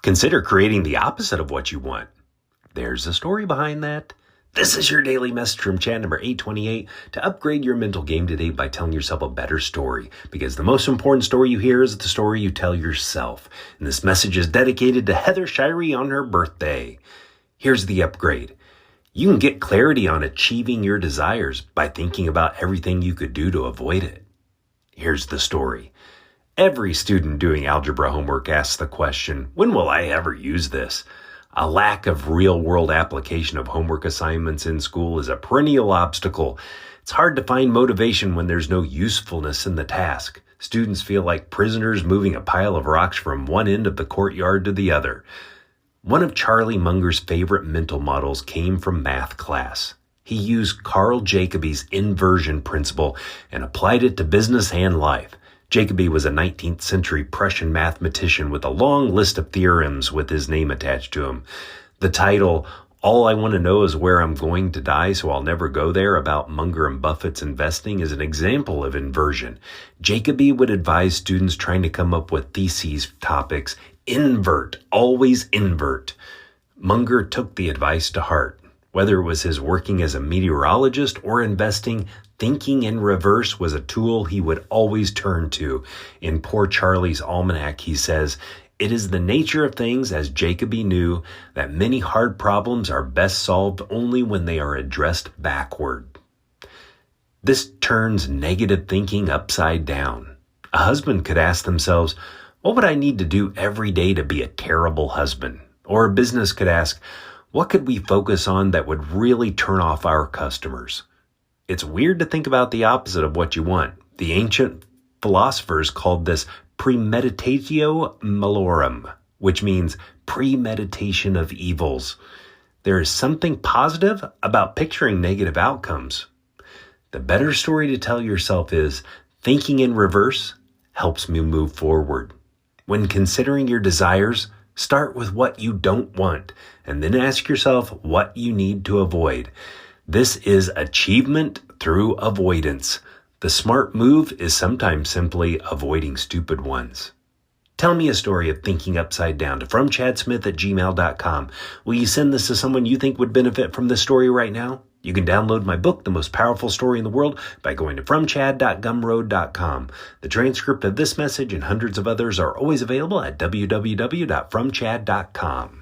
Consider creating the opposite of what you want. There's a story behind that. This is your daily message from chat number 828 to upgrade your mental game today by telling yourself a better story, because the most important story you hear is the story you tell yourself. And this message is dedicated to Heather Shirey on her birthday. Here's the upgrade. You can get clarity on achieving your desires by thinking about everything you could do to avoid it. Here's the story. Every student doing algebra homework asks the question, when will I ever use this? A lack of real-world application of homework assignments in school is a perennial obstacle. It's hard to find motivation when there's no usefulness in the task. Students feel like prisoners moving a pile of rocks from one end of the courtyard to the other. One of Charlie Munger's favorite mental models came from math class. He used Carl Jacobi's inversion principle and applied it to business and life. Jacobi was a 19th century Prussian mathematician with a long list of theorems with his name attached to him. The title, All I Want to Know is Where I'm Going to Die, So I'll Never Go There, about Munger and Buffett's investing, is an example of inversion. Jacobi would advise students trying to come up with theses topics, invert, always invert. Munger took the advice to heart. Whether it was his working as a meteorologist or investing, thinking in reverse was a tool he would always turn to. In Poor Charlie's Almanac, he says, "It is the nature of things, as Jacobi knew, that many hard problems are best solved only when they are addressed backward." This turns negative thinking upside down. A husband could ask themselves, what would I need to do every day to be a terrible husband? Or a business could ask, what could we focus on that would really turn off our customers? It's weird to think about the opposite of what you want. The ancient philosophers called this premeditatio malorum, which means premeditation of evils. There is something positive about picturing negative outcomes. The better story to tell yourself is, thinking in reverse helps me move forward. When considering your desires, start with what you don't want, and then ask yourself what you need to avoid. This is achievement through avoidance. The smart move is sometimes simply avoiding stupid ones. Tell me a story of thinking upside down to fromchadsmith@gmail.com. Will you send this to someone you think would benefit from this story right now? You can download my book, The Most Powerful Story in the World, by going to fromchad.gumroad.com. The transcript of this message and hundreds of others are always available at www.fromchad.com.